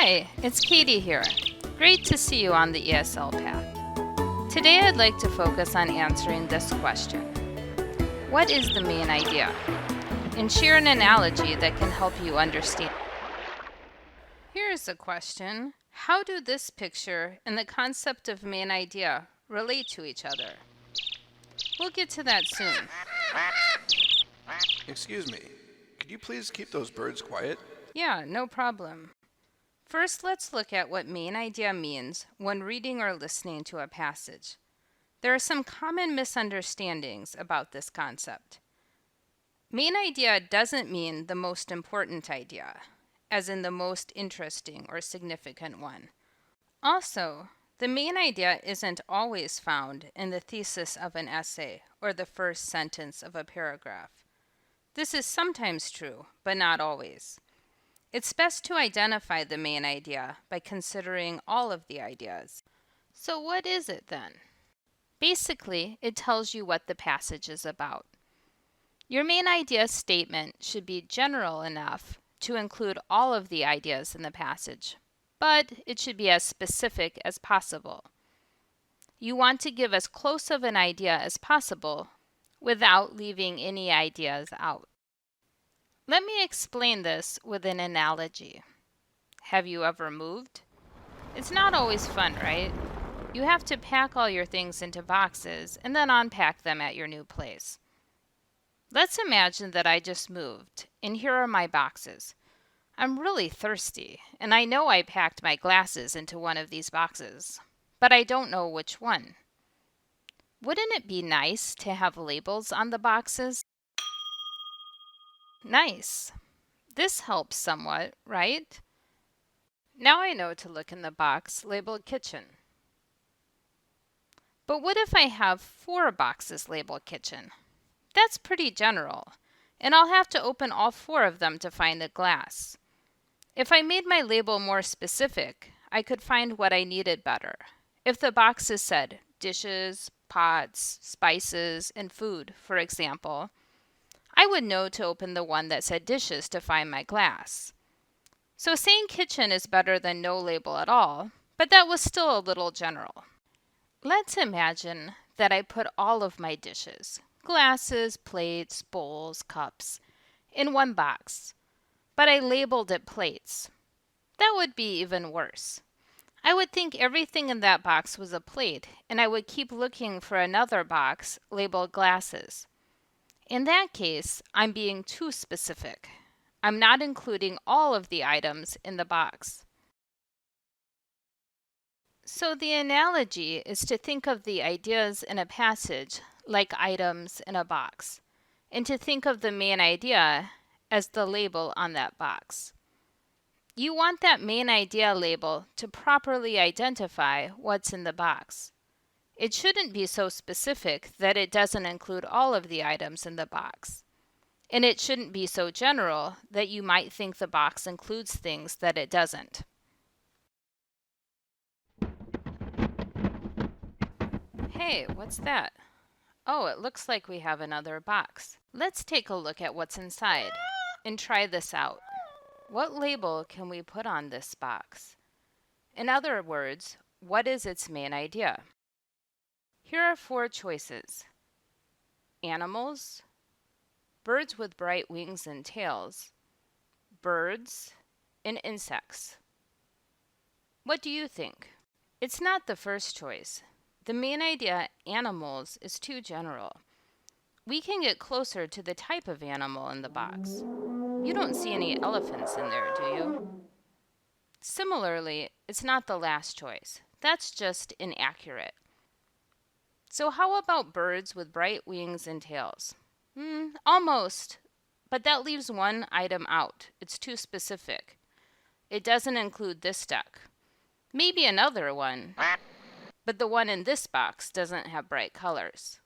Hi, it's Katy here. Great to see you on the ESL path. Today I'd like to focus on answering this question. What is the main idea? And share an analogy that can help you understand. Here's a question. How do this picture and the concept of main idea relate to each other? We'll get to that soon. Excuse me, could you please keep those birds quiet? Yeah, no problem. First, let's look at what main idea means when reading or listening to a passage. There are some common misunderstandings about this concept. Main idea doesn't mean the most important idea, as in the most interesting or significant one. Also, the main idea isn't always found in the thesis of an essay or the first sentence of a paragraph. This is sometimes true, but not always. It's best to identify the main idea by considering all of the ideas. So what is it then? Basically, it tells you what the passage is about. Your main idea statement should be general enough to include all of the ideas in the passage, but it should be as specific as possible. You want to give as close of an idea as possible without leaving any ideas out. Let me explain this with an analogy. Have you ever moved? It's not always fun, right? You have to pack all your things into boxes and then unpack them at your new place. Let's imagine that I just moved, and here are my boxes. I'm really thirsty, and I know I packed my glasses into one of these boxes, but I don't know which one. Wouldn't it be nice to have labels on the boxes? Nice. This helps somewhat, right? Now I know to look in the box labeled kitchen. But what if I have 4 boxes labeled kitchen? That's pretty general, and I'll have to open all 4 of them to find a glass. If I made my label more specific, I could find what I needed better. If the boxes said dishes, pots, spices, and food, for example, I would know to open the one that said dishes to find my glass. So saying kitchen is better than no label at all, but that was still a little general. Let's imagine that I put all of my dishes, glasses, plates, bowls, cups, in one box, but I labeled it plates. That would be even worse. I would think everything in that box was a plate, and I would keep looking for another box labeled glasses. In that case, I'm being too specific. I'm not including all of the items in the box. So the analogy is to think of the ideas in a passage like items in a box, and to think of the main idea as the label on that box. You want that main idea label to properly identify what's in the box. It shouldn't be so specific that it doesn't include all of the items in the box. And it shouldn't be so general that you might think the box includes things that it doesn't. Hey, what's that? Oh, it looks like we have another box. Let's take a look at what's inside and try this out. What label can we put on this box? In other words, what is its main idea? Here are 4 choices: animals, birds with bright wings and tails, birds, and insects. What do you think? It's not the first choice. The main idea, animals, is too general. We can get closer to the type of animal in the box. You don't see any elephants in there, do you? Similarly, it's not the last choice. That's just inaccurate. So how about birds with bright wings and tails? Almost, but that leaves one item out. It's too specific. It doesn't include this duck. Maybe another one, but the one in this box doesn't have bright colors.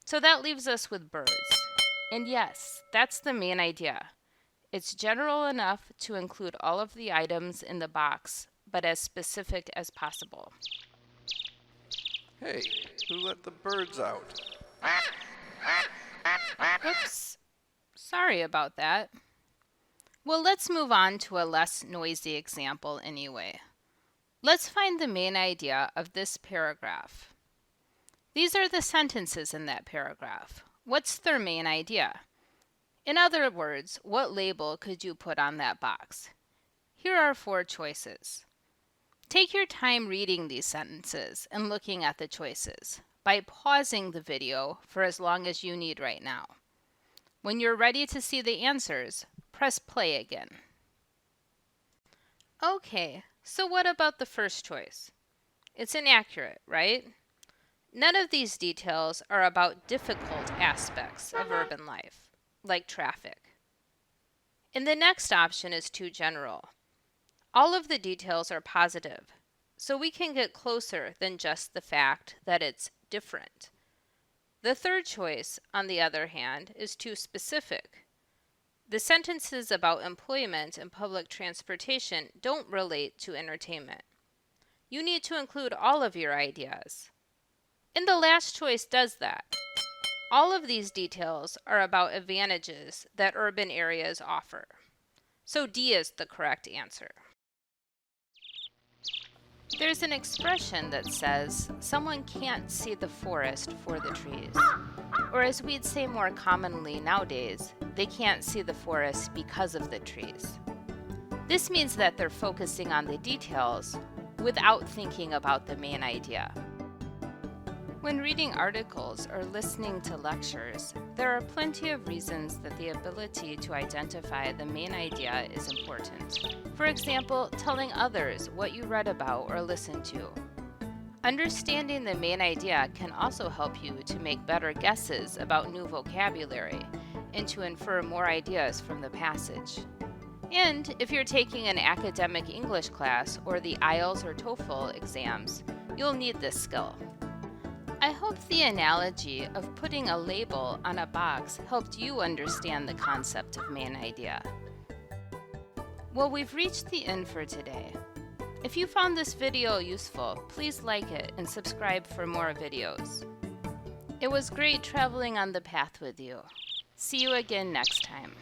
So that leaves us with birds. And yes, that's the main idea. It's general enough to include all of the items in the box, but as specific as possible. Hey, who let the birds out? Oops. Sorry about that. Well, let's move on to a less noisy example anyway. Let's find the main idea of this paragraph. These are the sentences in that paragraph. What's their main idea? In other words, what label could you put on that box? Here are 4 choices. Take your time reading these sentences and looking at the choices by pausing the video for as long as you need right now. When you're ready to see the answers, press play again. Okay, so what about the first choice? It's inaccurate, right? None of these details are about difficult aspects of urban life, like traffic. And the next option is too general. All of the details are positive, so we can get closer than just the fact that it's different. The third choice, on the other hand, is too specific. The sentences about employment and public transportation don't relate to entertainment. You need to include all of your ideas. And the last choice does that. All of these details are about advantages that urban areas offer. So D is the correct answer. There's an expression that says, someone can't see the forest for the trees. Or as we'd say more commonly nowadays, they can't see the forest because of the trees. This means that they're focusing on the details without thinking about the main idea. When reading articles or listening to lectures, there are plenty of reasons that the ability to identify the main idea is important. For example, telling others what you read about or listened to. Understanding the main idea can also help you to make better guesses about new vocabulary and to infer more ideas from the passage. And if you're taking an academic English class or the IELTS or TOEFL exams, you'll need this skill. I hope the analogy of putting a label on a box helped you understand the concept of main idea. Well, we've reached the end for today. If you found this video useful, please like it and subscribe for more videos. It was great traveling on the path with you. See you again next time.